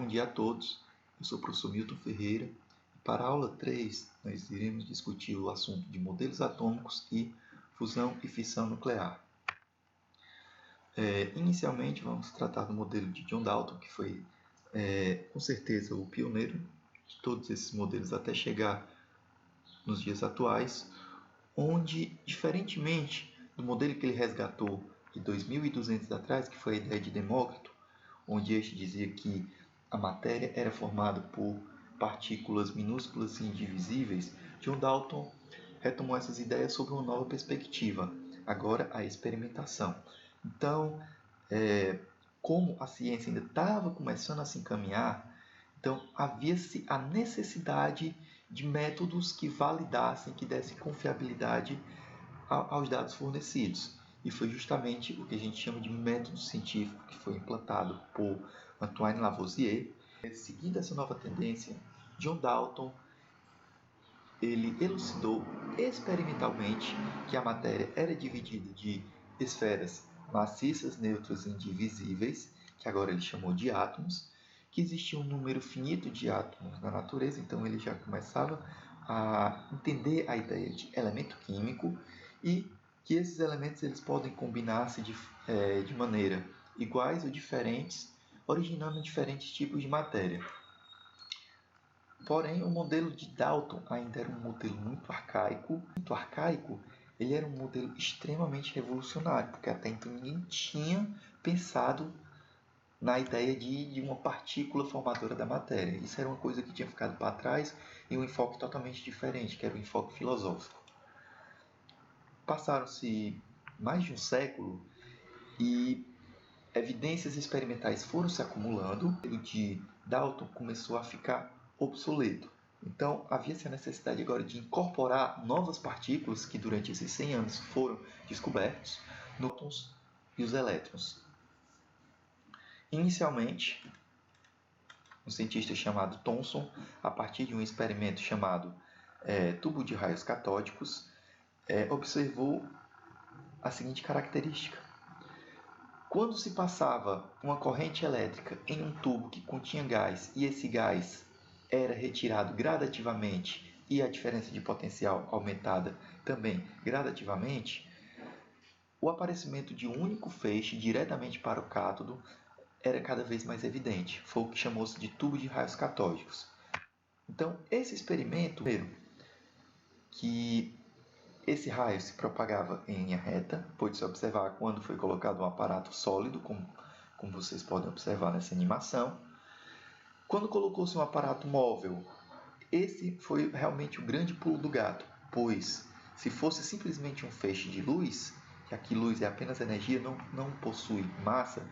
Bom dia a todos, eu sou o professor Milton Ferreira e para a aula 3 nós iremos discutir o assunto de modelos atômicos e fusão e fissão nuclear. Inicialmente vamos tratar do modelo de John Dalton, que foi com certeza o pioneiro de todos esses modelos até chegar nos dias atuais, onde, diferentemente do modelo que ele resgatou de 2200 atrás, que foi a ideia de Demócrito, onde este dizia que a matéria era formada por partículas minúsculas e indivisíveis, John Dalton retomou essas ideias sob uma nova perspectiva, agora a experimentação. Então, como a ciência ainda estava começando a se encaminhar, então havia-se a necessidade de métodos que validassem, que dessem confiabilidade aos dados fornecidos. E foi justamente o que a gente chama de método científico que foi implantado por Antoine Lavoisier. Seguindo essa nova tendência, John Dalton ele elucidou experimentalmente que a matéria era dividida de esferas maciças, neutras e indivisíveis, que agora ele chamou de átomos, que existia um número finito de átomos na natureza, então ele já começava a entender a ideia de elemento químico e que esses elementos eles podem combinar-se de maneira iguais ou diferentes, originando diferentes tipos de matéria. Porém, o modelo de Dalton ainda era um modelo muito arcaico. Ele era um modelo extremamente revolucionário, porque até então ninguém tinha pensado na ideia de uma partícula formadora da matéria. Isso era uma coisa que tinha ficado para trás em um enfoque totalmente diferente, que era o enfoque filosófico. Passaram-se mais de um século e evidências experimentais foram se acumulando. O modelo de Dalton começou a ficar obsoleto. Então, havia-se a necessidade agora de incorporar novas partículas que durante esses 100 anos foram descobertos, prótons e os elétrons. Inicialmente, um cientista chamado Thomson, a partir de um experimento chamado tubo de raios catódicos, observou a seguinte característica. Quando se passava uma corrente elétrica em um tubo que continha gás e esse gás era retirado gradativamente e a diferença de potencial aumentada também gradativamente, o aparecimento de um único feixe diretamente para o cátodo era cada vez mais evidente. Foi o que chamou-se de tubo de raios catódicos. Então, esse experimento, que esse raio se propagava em linha reta, pôde-se observar quando foi colocado um aparato sólido, como vocês podem observar nessa animação. Quando colocou-se um aparato móvel, esse foi realmente o grande pulo do gato, pois se fosse simplesmente um feixe de luz, que aqui luz é apenas energia, não possui massa,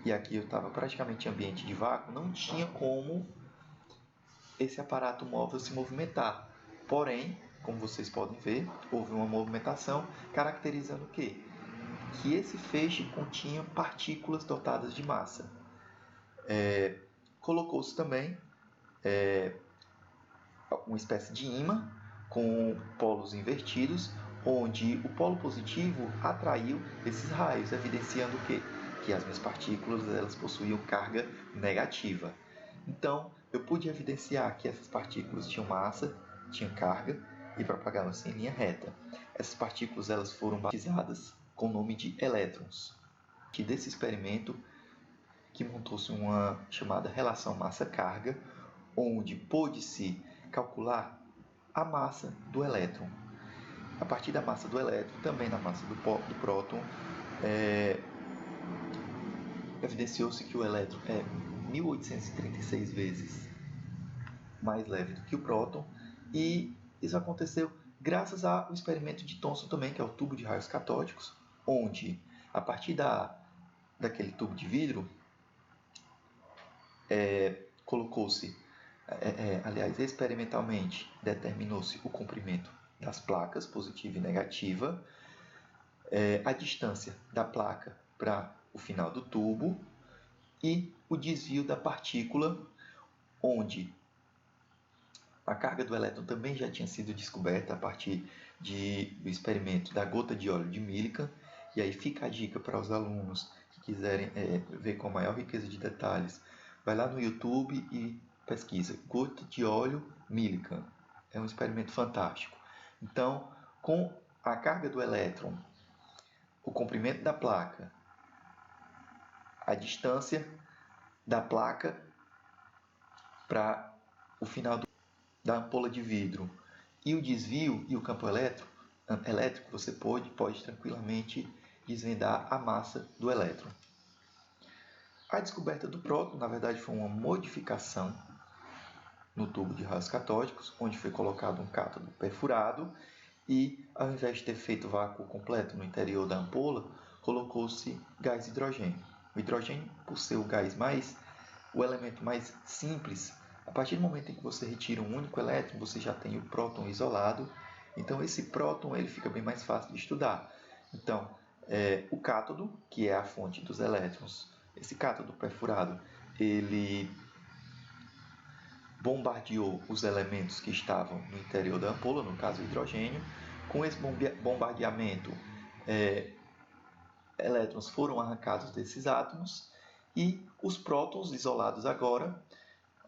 e aqui eu estava praticamente em ambiente de vácuo, não tinha como esse aparato móvel se movimentar. Porém, como vocês podem ver, houve uma movimentação caracterizando o quê? Que esse feixe continha partículas dotadas de massa. Colocou-se também uma espécie de ímã com polos invertidos, onde o polo positivo atraiu esses raios, evidenciando o quê? Que as minhas partículas elas possuíam carga negativa. Então, eu pude evidenciar que essas partículas tinham massa, tinham carga e propagavam-se em linha reta. Essas partículas elas foram batizadas com o nome de elétrons. Que desse experimento que montou-se uma chamada relação massa-carga, onde pôde-se calcular a massa do elétron. A partir da massa do elétron, também na massa do próton, evidenciou-se que o elétron é 1836 vezes mais leve do que o próton, e isso aconteceu graças ao experimento de Thomson também, que é o tubo de raios catódicos, onde, a partir daquele tubo de vidro, colocou-se, aliás, experimentalmente determinou-se o comprimento das placas, positiva e negativa, a distância da placa para o final do tubo e o desvio da partícula, onde a carga do elétron também já tinha sido descoberta a partir do experimento da gota de óleo de Millikan. E aí fica a dica para os alunos que quiserem ver com a maior riqueza de detalhes Vai lá no YouTube e pesquisa gota de óleo Millikan. É um experimento fantástico. Então, com a carga do elétron, o comprimento da placa, a distância da placa para o final da ampola de vidro e o desvio e o campo elétrico, você pode tranquilamente desvendar a massa do elétron. A descoberta do próton, na verdade, foi uma modificação no tubo de raios catódicos, onde foi colocado um cátodo perfurado e, ao invés de ter feito vácuo completo no interior da ampola, colocou-se gás hidrogênio. O hidrogênio, por ser o elemento mais simples, a partir do momento em que você retira um único elétron, você já tem o próton isolado. Então, esse próton ele fica bem mais fácil de estudar. Então, o cátodo, que é a fonte dos elétrons, esse cátodo perfurado, ele bombardeou os elementos que estavam no interior da ampola, no caso o hidrogênio. Com esse bombardeamento, elétrons foram arrancados desses átomos e os prótons isolados agora,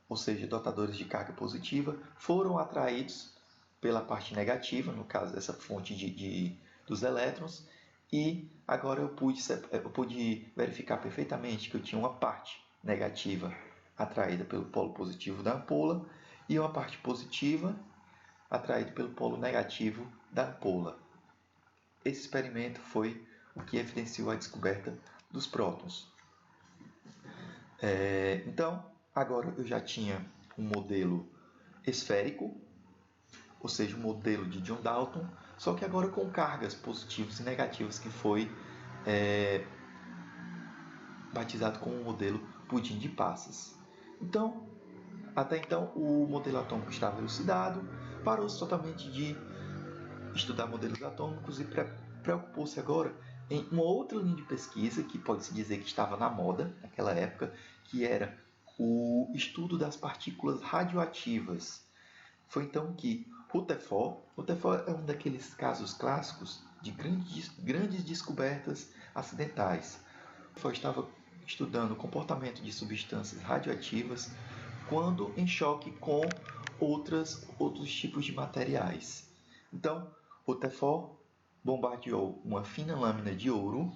ou seja, dotadores de carga positiva, foram atraídos pela parte negativa, no caso dessa fonte dos elétrons, e agora eu pude verificar perfeitamente que eu tinha uma parte negativa atraída pelo polo positivo da ampola e uma parte positiva atraída pelo polo negativo da ampola. Esse experimento foi o que evidenciou a descoberta dos prótons. Então, agora eu já tinha um modelo esférico, ou seja, um modelo de John Dalton, só que agora com cargas positivas e negativas, que foi batizado como o modelo pudim de passas. Então, até então, o modelo atômico estava elucidado, parou-se totalmente de estudar modelos atômicos e preocupou-se agora em uma outra linha de pesquisa que pode-se dizer que estava na moda naquela época, que era o estudo das partículas radioativas. Foi então que Rutherford é um daqueles casos clássicos de grandes descobertas acidentais. Rutherford estava estudando o comportamento de substâncias radioativas quando em choque com outros tipos de materiais. Então, Rutherford bombardeou uma fina lâmina de ouro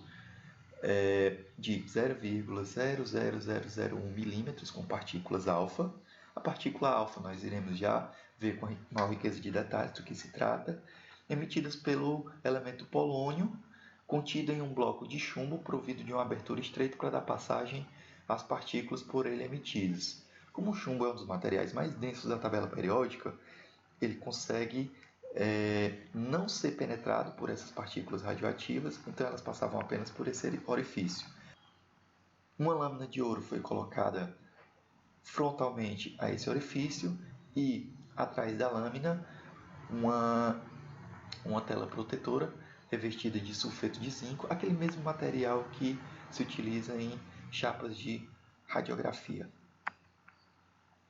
de 0,00001 milímetros com partículas alfa. A partícula alfa nós iremos já ver com maior riqueza de detalhes do que se trata, emitidas pelo elemento polônio, contido em um bloco de chumbo provido de uma abertura estreita para dar passagem às partículas por ele emitidas. Como o chumbo é um dos materiais mais densos da tabela periódica, ele consegue não ser penetrado por essas partículas radioativas, então elas passavam apenas por esse orifício. Uma lâmina de ouro foi colocada frontalmente a esse orifício e atrás da lâmina uma tela protetora revestida de sulfeto de zinco, aquele mesmo material que se utiliza em chapas de radiografia.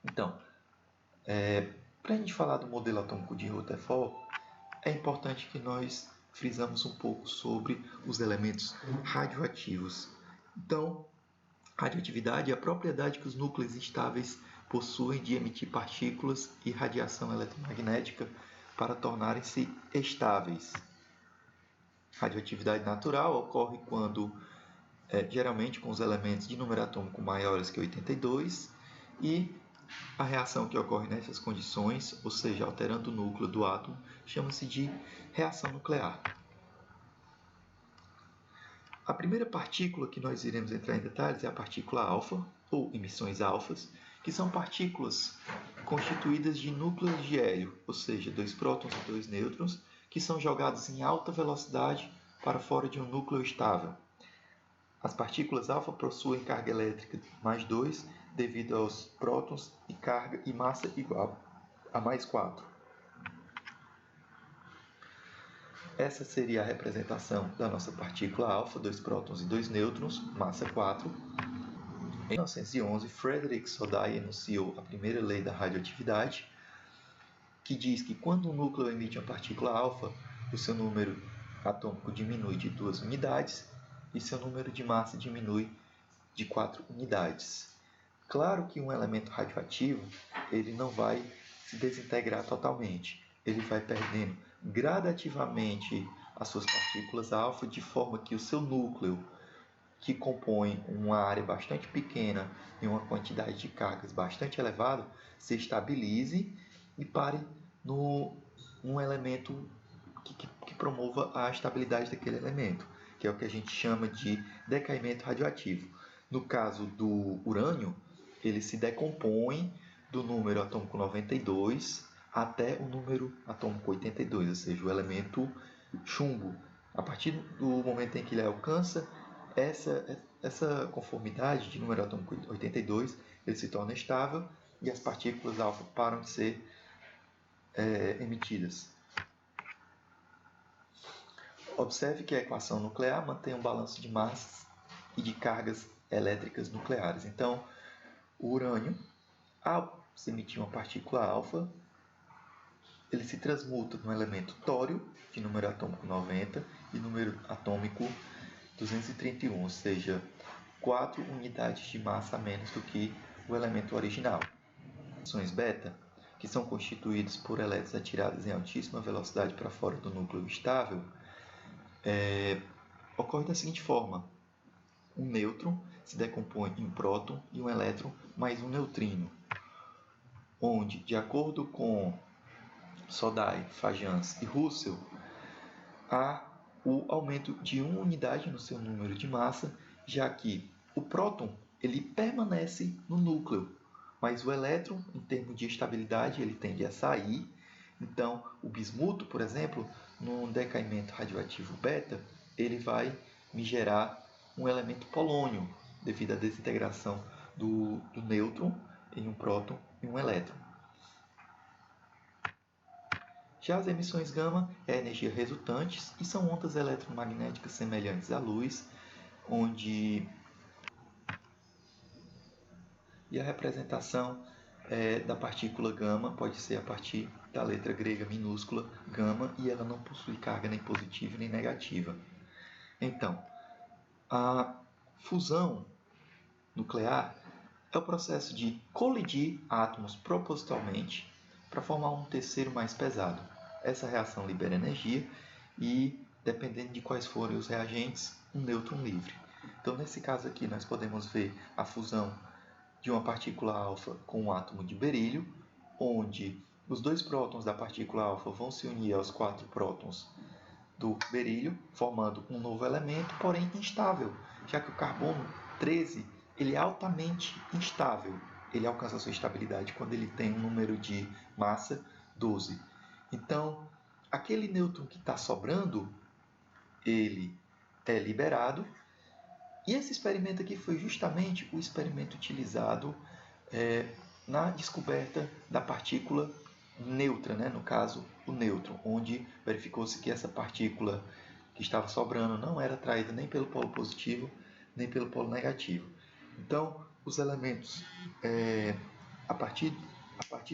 Então, para a gente falar do modelo atômico de Rutherford, é importante que nós frisamos um pouco sobre os elementos radioativos. Então, radioatividade é a propriedade que os núcleos instáveis possuem de emitir partículas e radiação eletromagnética para tornarem-se estáveis. Radioatividade natural ocorre quando, geralmente com os elementos de número atômico maiores que 82, e a reação que ocorre nessas condições, ou seja, alterando o núcleo do átomo, chama-se de reação nuclear. A primeira partícula que nós iremos entrar em detalhes é a partícula alfa, ou emissões alfas, que são partículas constituídas de núcleos de hélio, ou seja, 2 prótons e 2 nêutrons, que são jogados em alta velocidade para fora de um núcleo estável. As partículas alfa possuem carga elétrica mais 2 devido aos prótons e carga e massa igual a mais 4. Essa seria a representação da nossa partícula alfa, 2 prótons e 2 nêutrons, massa 4. Em 1911, Frederick Soddy enunciou a primeira lei da radioatividade, que diz que quando um núcleo emite uma partícula alfa, o seu número atômico diminui de 2 unidades e seu número de massa diminui de 4 unidades. Claro que um elemento radioativo ele não vai se desintegrar totalmente, ele vai perdendo gradativamente as suas partículas alfa, de forma que o seu núcleo, que compõe uma área bastante pequena e uma quantidade de cargas bastante elevada, se estabilize e pare num elemento que promova a estabilidade daquele elemento, que é o que a gente chama de decaimento radioativo. No caso do urânio, ele se decompõe do número atômico 92 até o número atômico 82, ou seja, o elemento chumbo. A partir do momento em que ele alcança essa conformidade de número atômico 82, ele se torna estável e as partículas alfa param de ser emitidas. Observe que a equação nuclear mantém um balanço de massas e de cargas elétricas nucleares. Então, o urânio, ao se emitir uma partícula alfa, ele se transmuta no elemento tório, de número atômico 90, e número atômico 231, ou seja, 4 unidades de massa a menos do que o elemento original. Reações beta, que são constituídas por elétrons atirados em altíssima velocidade para fora do núcleo estável, ocorre da seguinte forma: um nêutron se decompõe em um próton e um elétron mais um neutrino, onde, de acordo com Sodai, Fajans e Russell, há o aumento de uma unidade no seu número de massa, já que o próton ele permanece no núcleo, mas o elétron, em termos de estabilidade, ele tende a sair. Então, o bismuto, por exemplo, no decaimento radioativo beta, ele vai me gerar um elemento polônio, devido à desintegração do nêutron em um próton e um elétron. Já as emissões gama é a energia resultantes e são ondas eletromagnéticas semelhantes à luz, onde a representação da partícula gama pode ser a partir da letra grega minúscula gama, e ela não possui carga nem positiva nem negativa. Então, a fusão nuclear é o processo de colidir átomos propositalmente para formar um terceiro mais pesado. Essa reação libera energia e, dependendo de quais forem os reagentes, um nêutron livre. Então, nesse caso aqui, nós podemos ver a fusão de uma partícula alfa com um átomo de berílio, onde os dois prótons da partícula alfa vão se unir aos 4 prótons do berílio, formando um novo elemento, porém instável, já que o carbono 13 ele é altamente instável. Ele alcança a sua estabilidade quando ele tem um número de massa 12. Então, aquele nêutron que está sobrando, ele é liberado. E esse experimento aqui foi justamente o experimento utilizado na descoberta da partícula neutra, né? No caso, o nêutron, onde verificou-se que essa partícula que estava sobrando não era atraída nem pelo polo positivo, nem pelo polo negativo. Então, os elementos, a partir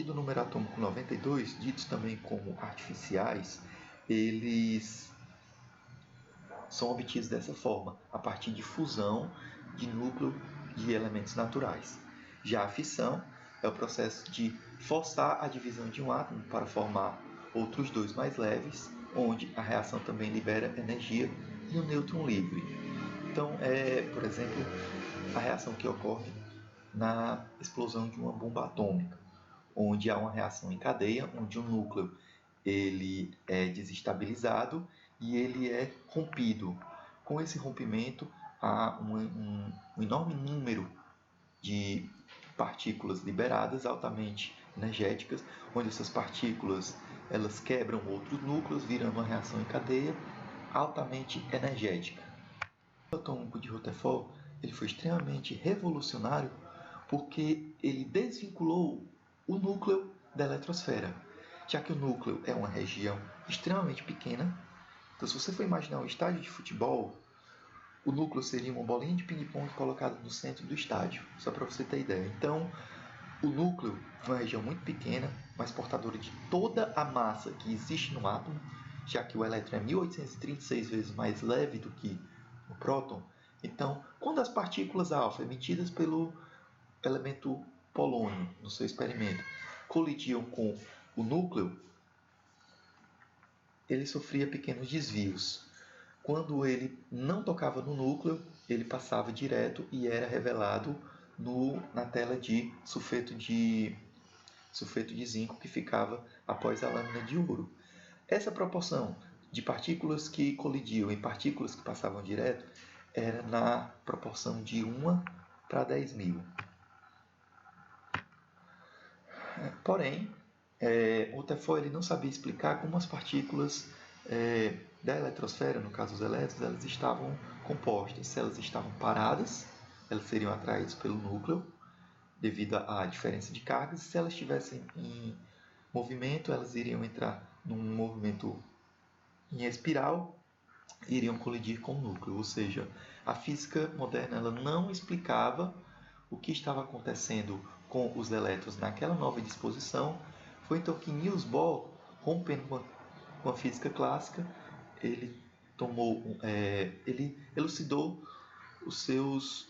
do número atômico 92, ditos também como artificiais, eles são obtidos dessa forma, a partir de fusão de núcleo de elementos naturais. Já a fissão é o processo de forçar a divisão de um átomo para formar outros dois mais leves, onde a reação também libera energia e um nêutron livre. Então, por exemplo, a reação que ocorre na explosão de uma bomba atômica, onde há uma reação em cadeia, onde o núcleo ele é desestabilizado e ele é rompido. Com esse rompimento, há um enorme número de partículas liberadas, altamente energéticas, onde essas partículas elas quebram outros núcleos, virando uma reação em cadeia altamente energética. O atômico de Rutherford ele foi extremamente revolucionário porque ele desvinculou o núcleo da eletrosfera, já que o núcleo é uma região extremamente pequena. Então, se você for imaginar um estádio de futebol, o núcleo seria uma bolinha de ping-pong colocada no centro do estádio, só para você ter ideia. Então, o núcleo é uma região muito pequena, mas portadora de toda a massa que existe no átomo, já que o elétron é 1836 vezes mais leve do que o próton. Então, quando as partículas alfa emitidas pelo elemento polônio no seu experimento colidiam com o núcleo, ele sofria pequenos desvios. Quando ele não tocava no núcleo, ele passava direto e era revelado na tela de sulfeto de zinco que ficava após a lâmina de ouro. Essa proporção de partículas que colidiam e partículas que passavam direto era na proporção de 1 para 10.000. Porém, Rutherford ele não sabia explicar como as partículas da eletrosfera, no caso os elétrons, elas estavam compostas. Se elas estavam paradas, elas seriam atraídas pelo núcleo devido à diferença de cargas. Se elas estivessem em movimento, elas iriam entrar num movimento em espiral e iriam colidir com o núcleo. Ou seja, a física moderna ela não explicava o que estava acontecendo com os elétrons naquela nova disposição. Foi então que Niels Bohr, rompendo com a física clássica, ele elucidou os seus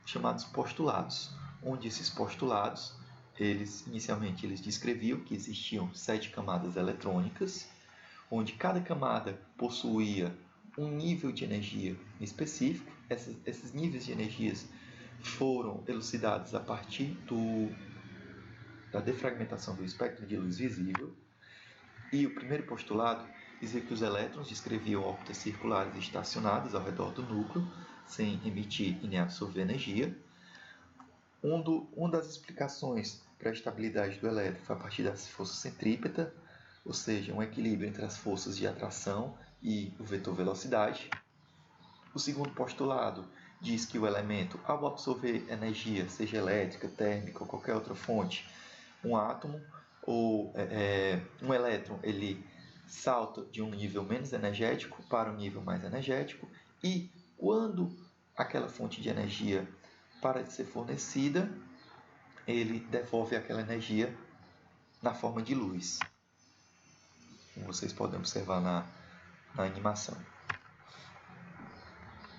chamados postulados, onde esses postulados, inicialmente eles descreviam que existiam 7 camadas eletrônicas, onde cada camada possuía um nível de energia específico. Esses níveis de energias foram elucidados a partir da defragmentação do espectro de luz visível. E o primeiro postulado dizia que os elétrons descreviam órbitas circulares estacionadas ao redor do núcleo, sem emitir e nem absorver energia. Uma das explicações para a estabilidade do elétron foi a partir da força centrípeta, ou seja, um equilíbrio entre as forças de atração e o vetor velocidade. O segundo postulado diz que o elemento, ao absorver energia, seja elétrica, térmica ou qualquer outra fonte, um átomo ou um elétron, ele salta de um nível menos energético para um nível mais energético, e quando aquela fonte de energia para de ser fornecida, ele devolve aquela energia na forma de luz, como vocês podem observar na animação.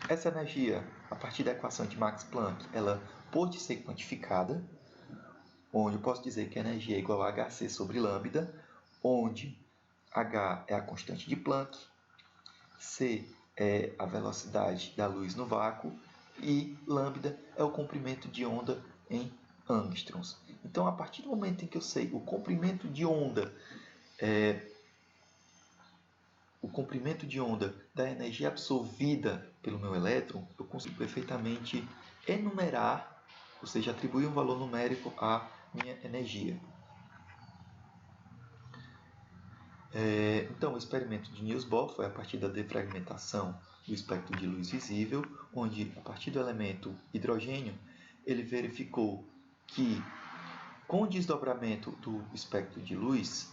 Essa energia, a partir da equação de Max Planck, ela pôde ser quantificada, onde eu posso dizer que a energia é igual a Hc sobre lambda, onde H é a constante de Planck, C é a velocidade da luz no vácuo e lambda é o comprimento de onda em angstroms. Então, a partir do momento em que eu sei o comprimento de onda da energia absorvida pelo meu elétron, eu consigo perfeitamente enumerar, ou seja, atribuir um valor numérico à minha energia. Então, o experimento de Niels Bohr foi a partir da defragmentação do espectro de luz visível, onde, a partir do elemento hidrogênio, ele verificou que, com o desdobramento do espectro de luz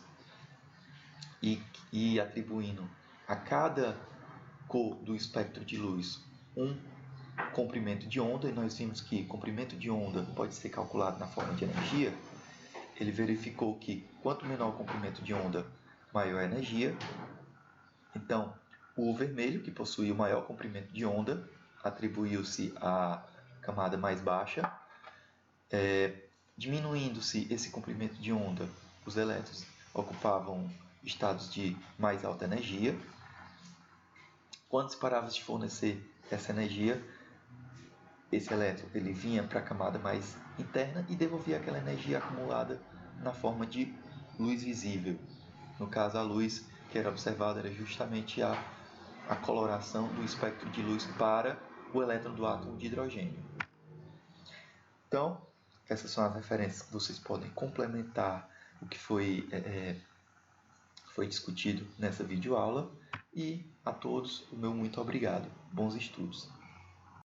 e atribuindo a cada cor do espectro de luz um comprimento de onda, e nós vimos que comprimento de onda pode ser calculado na forma de energia, ele verificou que quanto menor o comprimento de onda, maior a energia. Então, o vermelho, que possui o maior comprimento de onda, atribuiu-se à camada mais baixa. Diminuindo-se esse comprimento de onda, os elétrons ocupavam estados de mais alta energia. Quando se parava de fornecer essa energia, esse elétron ele vinha para a camada mais interna e devolvia aquela energia acumulada na forma de luz visível. No caso, a luz que era observada era justamente a coloração do espectro de luz para o elétron do átomo de hidrogênio. Então, essas são as referências que vocês podem complementar o que foi discutido nessa videoaula. E a todos, o meu muito obrigado. Bons estudos!